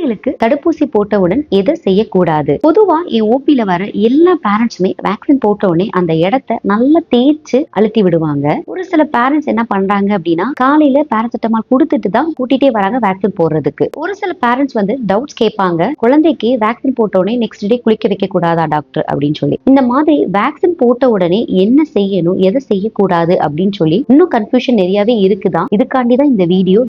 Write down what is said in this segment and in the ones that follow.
குழந்தைகளுக்கு தடுப்பூசி போட்டவுடன் எதை செய்யக்கூடாது? பொதுவா என் ஓபில வர எல்லா பேரண்ட்ஸுமே வேக்சின் போட்ட உடனே அந்த இடத்தை நல்லா தேய்ச்சு அழுத்தி விடுவாங்க. ஒரு சில பேரண்ட்ஸ் என்ன பண்றாங்க அப்படின்னா, காலையில பேராசிட்டமால் கொடுத்துட்டு தான் கூட்டிட்டே வராங்க வேக்சின் போடுறதுக்கு. ஒரு சில பேரண்ட்ஸ் வந்து டவுட்ஸ் கேட்பாங்க, குழந்தைக்கு வேக்சின் போட்ட உடனே நெக்ஸ்ட் டே குளிக்க வைக்க கூடாதா டாக்டர் அப்படின்னு சொல்லி. இந்த மாதிரி வேக்சின் போட்ட உடனே என்ன செய்யணும், எதை செய்யக்கூடாது அப்படின்னு சொல்லி இன்னும் கன்ஃபியூஷன் நிறையவே இருக்குதான். இதுக்காண்டிதான் இந்த வீடியோ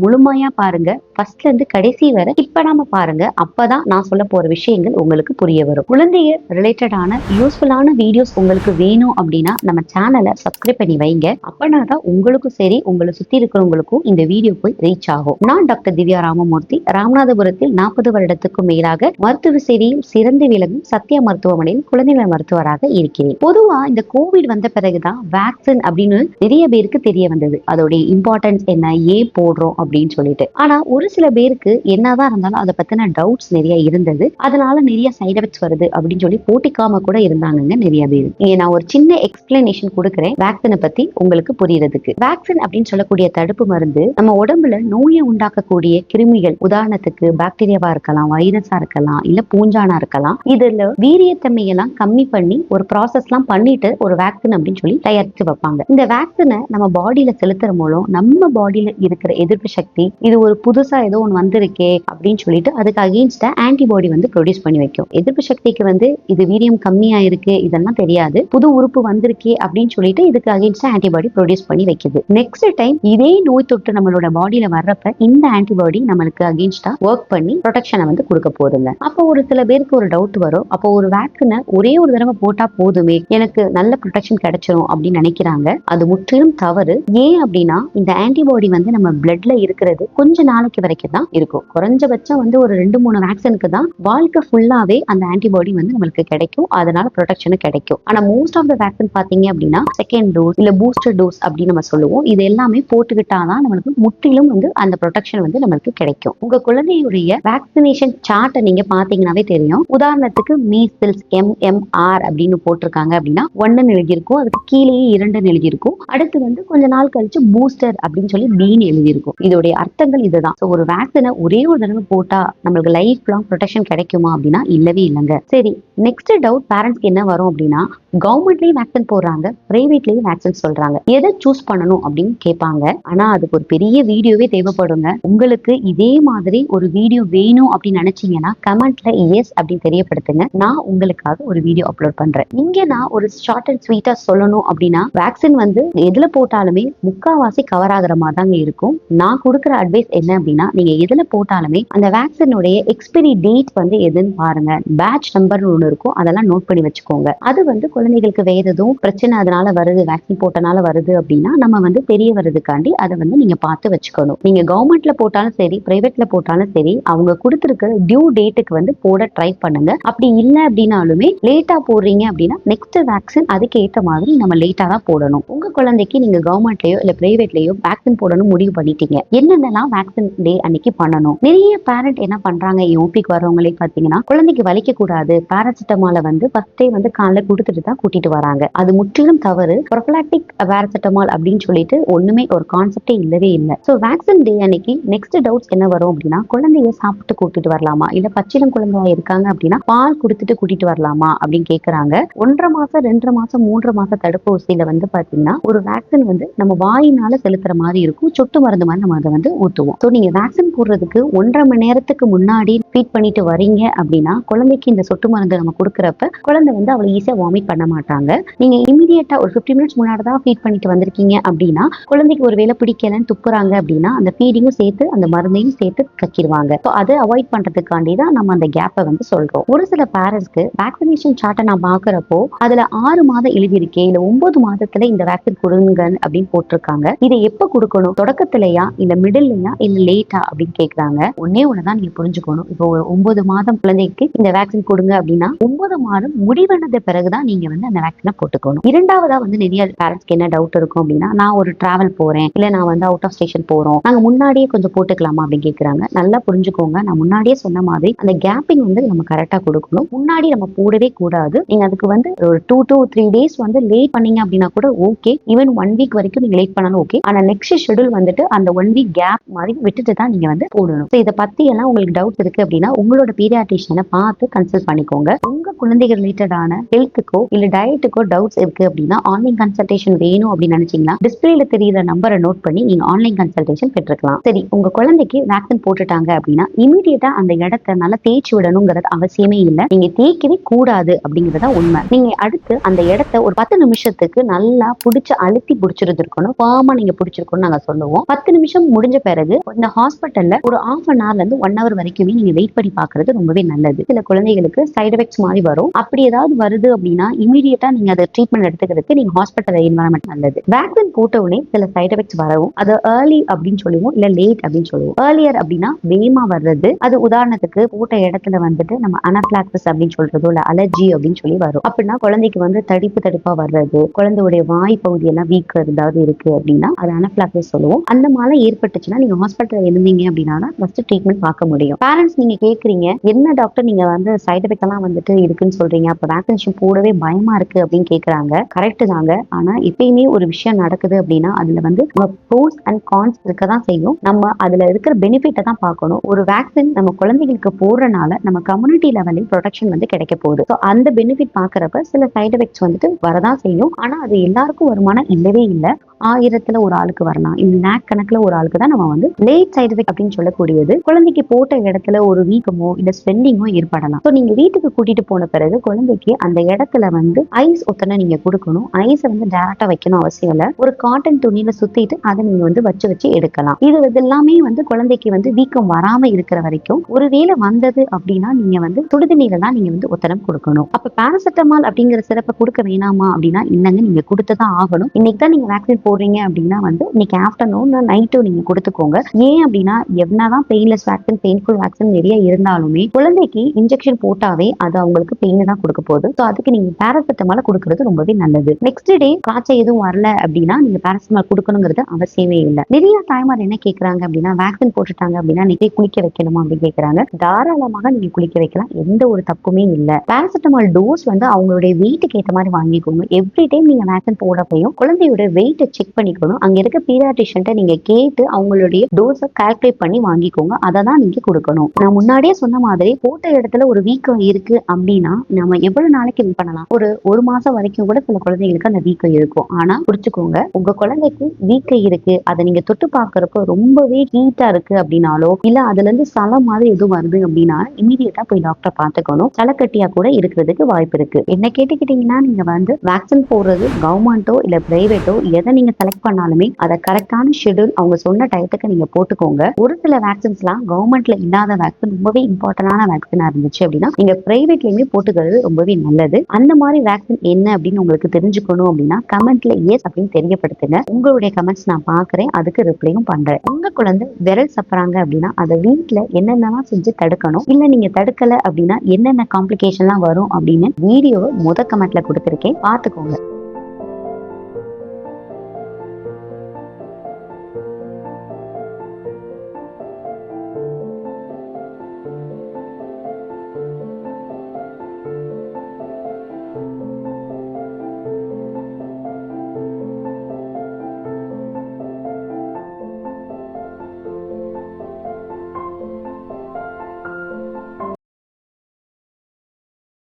முழுமையா பாருங்க, ஃபர்ஸ்ட்ல இருந்து கடைசி வரை இப்ப நாம பாருங்க. அப்பதான் நான் சொல்ல போற விஷயங்கள் உங்களுக்கு புரிய வரும். குழந்தைய ரிலேட்டடான யூஸ்ஃபுல்லான வீடியோஸ் உங்களுக்கு வேணும் அப்படின்னா நம்ம சேனலை சப்ஸ்கிரைப் பண்ணி வைங்க. அப்பனாதான் உங்களுக்கும் சரி, உங்களை சுத்தி இருக்கிறவங்களுக்கும் இந்த வீடியோ போய் ரீச் ஆகும். நான் டாக்டர் திவ்யா ராமமூர்த்தி, ராமநாதபுரத்தில் 40 வருடத்துக்கும் மேலாக மருத்துவ சேவையில் சிறந்து விளங்கும் சத்யா மருத்துவமனையில் குழந்தைகள் மருத்துவராக இருக்கிறேன். பொதுவா இந்த கோவிட் வந்த பிறகுதான் வேக்சின் அப்படின்னு நிறைய பேருக்கு தெரிய வந்தது. அதோடைய இம்பார்ட்டன்ஸ் என்ன, ஏன் போடுறோம் அப்படின்னு சொல்லிட்டு. ஆனா ஒரு சில பேருக்கு என்னதான் இருந்தாலும் அதை பத்தின டவுட்ஸ் நிறைய இருந்தது. அதனால நிறைய சைட் எஃபெக்ட்ஸ் வருது அப்படின்னு சொல்லி போட்டிக்காம கூட இருந்தாங்க நிறைய பேர். இங்க நான் ஒரு சின்ன எக்ஸ்பிளனேஷன் கொடுக்குறேன் வேக்சினை பத்தி உங்களுக்கு புரியறதுக்கு. வேக்சின் அப்படின்னு சொல்லக்கூடிய தடுப்பு மருந்து நம்ம உடம்புல நோயை உண்டாக்கக்கூடிய கிருமிகள், உதாரணத்துக்கு பாக்டீரியாவா இருக்கலாம், வைரஸா இருக்கலாம், இல்ல பூஞ்சானா இருக்கலாம். இதுல வீரியத்தன்மையெல்லாம் கம்மி பண்ணி ஒரு ப்ராசஸ் எல்லாம் பண்ணிட்டு ஒரு வேக்சின் அப்படின்னு சொல்லி தயாரிச்சு வைப்பாங்க. இந்த வேக்சினை நம்ம பாடியில செலுத்துற மூலம் நம்ம பாடியில இருக்கிற எதிர்ப்பு சக்தி, இது ஒரு புதுசா ஏதோ ஒன்று வந்திருக்கே அப்படின்னு சொல்லிட்டு அதுக்கு அகெயின்ஸ்டா ஆன்டிபாடி வந்து ப்ரொடியூஸ் பண்ணி வைக்கும். எதிர்ப்பு சக்திக்கு வந்து இது வீரியம் கம்மியா இருக்கு இதெல்லாம் தெரியாது, புது உறுப்பு வந்திருக்கே அப்படின்னு சொல்லிட்டு இதுக்கு அகெயின்ஸ்டா ஆன்டிபாடி ப்ரொடியூஸ் பண்ணி வைக்குது. நெக்ஸ்ட் டைம் இதே நோய் தொற்று நம்மளோட பாடியில வர்றப்ப இந்த ஆன்டிபாடி நம்மளுக்கு அகெயின்ஸ்டா ஒர்க் பண்ணி ப்ரொடெக்ஷனை வந்து கொடுக்க போதுங்க. அப்போ ஒரு சில பேருக்கு ஒரு டவுட் வரும், அப்போ ஒரு வேக்சினை ஒரே ஒரு தடவை போட்டா போதுமே, எனக்கு நல்ல ப்ரொடெக்ஷன் கிடைச்சிரும் அப்படின்னு நினைக்கிறாங்க. அது முற்றிலும் தவறு. ஏன் அப்படின்னா இந்த ஆன்டிபாடி வந்து நம்ம பிளட்ல இருக்கிறது கொஞ்ச நாளைக்கு வரைக்கும் தான் இருக்கும். குறைஞ்சபட்சம் வந்து ஒரு 2-3 வேக்சினுக்கு தான் வாழ்க்கை ஃபுல்லாவே அந்த ஆன்டிபாடி வந்து நம்மளுக்கு கிடைக்கும். அதனால ப்ரொடெக்ஷன் கிடைக்கும். ஆனா மோஸ்ட் ஆஃப் த வேக்சின் பாத்தீங்க அப்படின்னா செகண்ட் டோஸ் இல்ல பூஸ்டர் டோஸ் அப்படின்னு நம்ம சொல்லுவோம். இது எல்லாமே போட்டுக்கிட்டாதான் நம்மளுக்கு முற்றிலும் வந்து அந்த ப்ரொடெக்ஷன் வந்து நம்மளுக்கு கிடைக்கும். உங்க குழந்தையுடைய வேக்சினேஷன் சார்ட்டை நீங்க பாத்தீங்கன்னாவே தெரியும். உதாரணத்துக்கு மீசில்ஸ் MMR அப்படின்னு போட்டிருக்காங்க அப்படின்னா 1 எழுதியிருக்கும், அதுக்கு கீழேயே 2 எழுதியிருக்கும். அடுத்து வந்து கொஞ்ச நாள் கழிச்சு பூஸ்டர் அப்படின்னு சொல்லி B எழுதியிருக்கும். இதோடைய அர்த்தங்கள் இதுதான். ஒரு வேக்சினை ஒரே ஒரு தடவை போட்டா நம்மளுக்கு லைஃப் லாங் ப்ரொடெக்ஷன் கிடைக்குமா அப்படின்னா இல்லவே இல்லைங்க. சரி, நெக்ஸ்ட் டவுட் பேரண்ட்ஸ்க்கு என்ன வரும் அப்படின்னா, கவர்மெண்ட்லயும் வேக்சின் போடுறாங்க, பிரைவேட்லயும் வேக்சின் சொல்றாங்க, எதை சூஸ் பண்ணணும் அப்படின்னு கேட்பாங்க. ஆனா அதுக்கு ஒரு பெரிய வீடியோவே தேவைப்படுங்க. உங்களுக்கு இதே மாதிரி ஒரு வீடியோ வேணும் அப்படின்னு நினைச்சீங்கன்னா கமெண்ட்ல எஸ் அப்படின்னு தெரியப்படுத்துங்க. நான் உங்களுக்காக ஒரு வீடியோ அப்லோட் பண்றேன். இங்க நான் ஒரு ஷார்ட் அண்ட் ஸ்வீட்டா சொல்லணும் அப்படின்னா, வேக்சின் வந்து எதுல போட்டாலுமே முக்காவாசி கவர் ஆகுற மாதிரி தாங்க இருக்கும். நான் கொடுக்குற அட்வைஸ் என்ன அப்படின்னா, நீங்க எதுல போட்டாலுமே அந்த வேக்சினுடைய எக்ஸ்பைரி டேட் வந்து எதுன்னு பாருங்க. பேட்ச் நம்பர் ஒன்று இருக்கும், அதெல்லாம் நோட் பண்ணி வச்சுக்கோங்க. அது வந்து குழந்தைகளுக்கு வேற எதுவும் பிரச்சனை அதனால வருது, வேக்சின் போட்டனால வருது அப்படின்னா நம்ம வந்து தெரிய வருதுக்காண்டி அதை வந்து நீங்க பார்த்து வச்சுக்கணும். நீங்க கவர்மெண்ட்ல போட்டாலும் சரி, பிரைவேட்ல போட்டாலும் சரி, அவங்க கொடுத்துருக்கிற டியூ டேட்டுக்கு வந்து போட ட்ரை பண்ணுங்க. அப்படி இல்லை அப்படின்னாலுமே லேட்டா போடுறீங்க அப்படின்னா நெக்ஸ்ட் வேக்சின் அதுக்கு ஏற்ற மாதிரி நம்ம லேட்டா தான் போடணும். உங்க குழந்தைக்கு நீங்க கவர்மெண்ட்லயோ இல்ல பிரைவேட்லயோ வேக்சின் போடணும் முடிவு பண்ணிட்டீங்க, என்னென்னலாம் வேக்சின் டே அன்னைக்கு பண்ணணும். நிறைய பேரண்ட் என்ன பண்றாங்க, யூபிக்கு வரவங்களே பாத்தீங்கன்னா குழந்தைக்கு வலிக்க கூடாது, பாராசிட்டமால வந்து ஃபர்ஸ்டே வந்து காலைல கொடுத்துட்டு தான் கூட்டிட்டு வராங்க. அது முற்றிலும் தவறு. ப்ரொஃபலாக்டிக் பாராசிட்டமால் அப்படின்னு சொல்லிட்டு ஒண்ணுமே ஒரு கான்செப்டே இல்லவே இல்லை. ஸோ வேக்சின் டே அன்னைக்கு நெக்ஸ்ட் டவுட்ஸ் என்ன வரும் அப்படின்னா, குழந்தைய சாப்பிட்டு கூட்டிட்டு வரலாமா, இல்ல பச்சிலம் குழந்தையா இருக்காங்க அப்படின்னா பால் கொடுத்துட்டு கூட்டிட்டு வரலாமா அப்படின்னு கேட்கறாங்க. 1.5 மாசம் 2.5 மாசம் 3 மாசம் தடுப்பூசியில வந்து பாத்தீங்கன்னா ஒரு வேக்சின் வந்து நம்ம வாயினால செலுத்துற மாதிரி இருக்கும், சொட்டு மருந்து மாதிரி நம்ம அதை வந்து ஊத்துவோம். ஸோ நீங்க வேக்சின் போடுறதுக்கு 1.5 மணி நேரத்துக்கு முன்னாடி ஃபீட் பண்ணிட்டு வரீங்க அப்படின்னா குழந்தைக்கு இந்த சொட்டு மருந்து நம்ம கொடுக்குறப்ப குழந்தை வந்து அவ்வளவு ஈஸியா வாமிட் பண்ண மாட்டாங்க. நீங்க இமீடியட்டா ஒரு 15 மினிட்ஸ் முன்னாடி தான் ஃபீட் பண்ணிட்டு வந்திருக்கீங்க அப்படின்னா குழந்தைக்கு ஒரு வேளை பிடிக்கலன்னு துப்புறாங்க அப்படின்னா அந்த ஃபீடிங்கும் சேர்த்து அந்த மருந்தையும் சேர்த்து கக்கிடுவாங்க. ஸோ அதை அவாய்ட் பண்றதுக்காண்டி தான் நம்ம அந்த கேப்பை வந்து சொல்றோம். ஒரு சில பேரண்ட்ஸ்க்கு வேக்சினேஷன் சார்ட்டை நான் பாக்குறப்போ அதுல 6 மாதம் எழுதியிருக்கேன், இல்ல 9 மாதத்துல இந்த வேக்சின் கொடுங்க அப்படின்னு போட்டிருக்காங்க. இதை எப்ப கொடுக்கணும், தொடக்கத்திலயா இல்ல மிடில்லையா இல்ல லேட்டா அப்படின்னு கேக்குறாங்க. ஒன்னே ஒண்ணுதான் நீங்க புரிஞ்சுக்கணும், இப்போ இப்போ ஒரு 9 மாதம் குழந்தைக்கு இந்த வேக்சின் கொடுங்க அப்படின்னா 9 மாதம் முடிவனது பிறகுதான் நீங்க வந்து அந்த வேக்சினை போட்டுக்கணும். இரண்டாவதா வந்து நிறைய பேரண்ட்ஸ்க்கு என்ன டவுட் இருக்கும் அப்படின்னா, நான் ஒரு டிராவல் போறேன், இல்ல நான் வந்து அவுட் ஆஃப் ஸ்டேஷன் போறோம், நாங்க முன்னாடியே கொஞ்சம் போட்டுக்கலாமா அப்படின்னு கேக்குறாங்க. நல்லா புரிஞ்சுக்கோங்க, நான் முன்னாடியே சொன்ன மாதிரி அந்த கேப்பிங் வந்து நம்ம கரெக்டா கொடுக்கணும். முன்னாடி நம்ம போடவே கூடாது. நீங்க அதுக்கு வந்து ஒரு 2 to 3 days வந்து லேட் பண்ணீங்க அப்படின்னா கூட ஓகே, ஈவன் 1 வீக் வரைக்கும் நீங்க லேட் பண்ணாலும் ஓகே. ஆனா நெக்ஸ்ட் ஷெட்யூல் வந்துட்டு அந்த 1 வீக் கேப் மாதிரி விட்டுட்டு தான் நீங்க வந்து போடணும். இதை பத்தி எல்லாம் உங்களுக்கு டவுட் இருக்கு அப்படின்னா உங்களோட பீடியாட்ரிஷியனை பார்த்து கன்சல்ட் பண்ணிக்கோங்க. உங்க குழந்தைகள் ரிலேட்டடான ஹெல்த்துக்கோ இல்ல டயட்டுக்கோ டவுட்ஸ் இருக்கு அப்படின்னா ஆன்லைன் கன்சல்டேஷன் வேணும் அப்படின்னு நினைச்சீங்கன்னா டிஸ்பிளேல தெரியுற நம்பரை நோட் பண்ணி நீங்க ஆன்லைன் கன்சல்டேஷன் பெற்றுக்கலாம். சரி, உங்க குழந்தைக்கு வேக்சின் போட்டுட்டாங்க அப்படின்னா இமீடியட்டா அந்த இடத்தை நல்லா தேய்ச்சி விடணுங்கிறது அவசியமே இல்லை. நீங்க தேய்க்கவே கூடாது அப்படிங்கறத உண்மை. நீங்க அடுத்து அந்த இடத்த ஒரு 10 நிமிஷத்துக்கு நல்லா புடிச்சு அழுத்தி புடிச்சிருந்து இருக்கணும். ஃபார்மா நீங்க புடிச்சிருக்கணும் நாங்க சொல்லுவோம். 10 நிமிஷம் முடிஞ்ச பிறகு இந்த ஹாஸ்பிட்டல்ல ஒரு ½ an hourல இருந்து 1 hour வரைக்குமே நீங்க வெயிட் பண்ணி பாக்குறது ரொம்பவே நல்லது. சில குழந்தைகளுக்கு சைடு எஃபெக்ட்ஸ் மாதிரி வரும். அப்படி ஏதாவது வருது அப்படின்னா இமீடியட்டா நீங்க அதை ட்ரீட்மெண்ட் எடுத்துக்கிறதுக்கு நீங்க ஹாஸ்பிட்டல் என்வரன்மெண்ட் நல்லது. வேக்சின் போட்ட உடனே சில சைடு எஃபெக்ட்ஸ் வரவும் அது ஏர்லி அப்படின்னு சொல்லுவோம், இல்ல லேட் அப்படின்னு சொல்லுவோம். ஏர்லியர் அப்படின்னா வேகமா வர்றது. அது உதாரணத்துக்கு போட்ட இடத்துல வந்துட்டு நம்ம அனப்ளாக்சிஸ் அப்படின்னு சொல்றதோ இல்ல அலர்ஜி அப்படின்னு சொல்லி வரும். அப்படின்னா குழந்தைக்கு வந்து தடிப்பா வர்றது, குழந்தையுடைய வாய் பகுதி எல்லாம் வீக் ஏதாவது இருக்கு அப்படின்னா அது அனப்ளாக்சிஸ் சொல்லுவோம். அந்த மாதிரி ஏற்பட்டுச்சுன்னா நீங்க ஹாஸ்பிட்டல் இருந்தீங்க அப்படின்னா ஃபர்ஸ்ட் ட்ரீட்மெண்ட் பார்க்க முடியும். பேரண்ட்ஸ் நீங்க கேக்குறீங்க, என்ன டாக்டர் நீங்க வந்து சைடு எஃபெக்ட் எல்லாம் வந்துட்டு இருக்குன்னு சொல்றீங்க, அப்ப வேக்சினேஷன் போடவே பயமா இருக்கு அப்படின்னு கேக்குறாங்க. கரெக்ட் தாங்க. ஆனா எப்பயுமே ஒரு விஷயம் நடக்குது அப்படின்னா அதுல வந்து ப்ரோஸ் அண்ட் கான்ஸ் இருக்கதான் செய்யும். நம்ம அதுல இருக்கிற பெனிஃபிட்டை தான் பார்க்கணும். ஒரு வேக்சின் நம்ம குழந்தைகளுக்கு போடுறனால நம்ம கம்யூனிட்டி லெவலில் ப்ரொடெக்ஷன் வந்து கிடைக்க போகுது. அந்த பெனிஃபிட் பாக்குறப்ப சில சைடு எஃபெக்ட்ஸ் வந்துட்டு வரதான் செய்யும். ஆனா அது எல்லாருக்கும் வருமானம் இல்லவே இல்லை. 1000த்துல ஒரு ஆளுக்கு வரலாம், இல்ல லேக் கணக்குல ஒரு ஆளுக்கு தான் நம்ம வந்து லேட் சைடு எஃபெக்ட் அப்படின்னு சொல்லக்கூடியது. குழந்தைக்கு போட்ட இடத்துல ஒரு வீக்கமோ இல்ல ஸ்வெல்லிங்கோ ஏற்படலாம். நீங்க வீட்டுக்கு கூட்டிட்டு போன பிறகு குழந்தைக்கு அந்த இடத்துல வந்து ஐஸ் ஒத்தனை நீங்க கொடுக்கணும். ஐஸை வந்து டேரக்டா வைக்கணும் அவசியம் இல்ல. ஒரு காட்டன் துணியில சுத்திட்டு அதை நீங்க வந்து வச்சு எடுக்கலாம். இது எல்லாமே வந்து குழந்தைக்கு வந்து வீக்கம் வராம இருக்கிற வரைக்கும். ஒருவேளை வந்தது அப்படின்னா நீங்க வந்து சுடுதண்ணீரை தான் நீங்க வந்து ஒத்தனம் கொடுக்கணும். அப்ப பாராசெட்டமால் அப்படிங்கிற சிறப்பை கொடுக்க வேணாமா அப்படின்னா இல்லைங்க, நீங்க கொடுத்துதான் ஆகணும். இன்னைக்கு தான் நீங்க வேக்சின் போடுறீங்க அப்படின்னா வந்து இன்னைக்கு ஆஃப்டர்நூன் நைட்டும் நீங்க கொடுத்துக்கோங்க. ஏன் அப்படின்னா என்னதான் பெயின்லெஸ் வேக்சின் பெயின்ஃபுல் வேக்சின் நிறைய இருந்தாலுமே குழந்தைக்கு இன்ஜெக்ஷன் போட்டாவே அது அவங்களுக்கு பெயின் தான் கொடுக்க போகுது. அதுக்கு நீங்க பாராசெட்டமால் கொடுக்கறது ரொம்பவே நல்லது. நெக்ஸ்ட் டே காய்ச்சல் எதுவும் வரல அப்படின்னா நீங்க பாராசெட்டமால் கொடுக்கணுங்கிறது அவசியமே இல்லை. நிறைய தாய்மார் என்ன கேட்கறாங்க அப்படின்னா வேக்சின் போட்டுட்டாங்க அப்படின்னா நீங்க குளிக்க வைக்கணுமா அப்படின்னு கேட்கறாங்க. தாராளமாக நீங்க குளிக்க வைக்கலாம், எந்த ஒரு தப்புமே இல்லை. பாராசெட்டமால் டோஸ் வந்து அவங்களுடைய வெயிட்டுக்கு ஏற்ற மாதிரி வாங்கிக்கோங்க. எவ்ரி டைம் நீங்க வேக்சின் போடப்பையும் குழந்தையோட வெயிட்டை செக் பண்ணிக்கணும். அங்க இருக்க பீடியாட்ரிஷியன்ட்ட நீங்க கேட்டு அவங்களுடைய டோஸை கால்குலேட் பண்ணி வாங்கிக்கோங்க. அதை தான் நீங்க கொடுக்கணும். நான் முன்னாடியே சொன்ன மாதிரி போட்ட இடத்துல ஒரு வீக்கம் இருக்கு அப்படின்னா நம்ம எவ்வளவு நாளைக்கு வெயிட் பண்ணலாம்? ஒரு மாசம் வரைக்கும் கூட சில குழந்தைகளுக்கு அந்த வீக்கம் இருக்கும். ஆனா புரிச்சுக்கோங்க, உங்க குழந்தைக்கு வீக்கம் இருக்கு, அதை நீங்க தொட்டு பாக்குறப்போ ரொம்பவே ஹீட்டா இருக்கு அப்படின்னாலோ இல்ல அதுல இருந்து சலம் மாதிரி எதுவும் வருது அப்படின்னா இமீடியட்டா போய் டாக்டர் பார்த்துக்கணும். சலக்கட்டியா கூட இருக்கிறதுக்கு வாய்ப்பு இருக்கு. என்ன கேட்டுக்கிட்டீங்கன்னா நீங்க வந்து வேக்சின் போடுறது கவர்மெண்டோ இல்ல பிரைவேட்டோ எதை நீங்க செலக்ட் பண்ணாலுமே அதை கரெக்டான ஷெட்யூல் அவங்க சொன்ன டயத்துக்கு நீங்க போட்டுக்கோங்க. ஒரு சில வேக்சின்ஸ் எல்லாம் கவர்மெண்ட்ல இல்லாத வேக்சின் ரொம்பவே இம்பார்ட்டன்டான வேக்சினா இருந்துச்சு அப்படின்னா நீங்க பிரைவேட்லயுமே போட்டுக்கிறது ரொம்பவே நல்லது. அந்த மாதிரி வேக்சின் என்ன அப்படின்னு உங்களுக்கு தெரிஞ்சுக்கணும் அப்படின்னா கமெண்ட்ல எஸ் அப்படின்னு தெரியப்படுத்துங்க. உங்களுடைய கமெண்ட்ஸ் நான் பாக்குறேன், அதுக்கு ரிப்ளையும் பண்றேன். உங்க குழந்தை விரல் சப்புறாங்க அப்படின்னா அதை வீட்டுல என்னென்னலாம் செஞ்சு தடுக்கணும், இல்ல நீங்க தடுக்கல அப்படின்னா என்னென்ன காம்ப்ளிகேஷன்லாம் வரும் அப்படின்னு வீடியோவை கமெண்ட்ல கொடுத்திருக்கேன், பார்த்துக்கோங்க.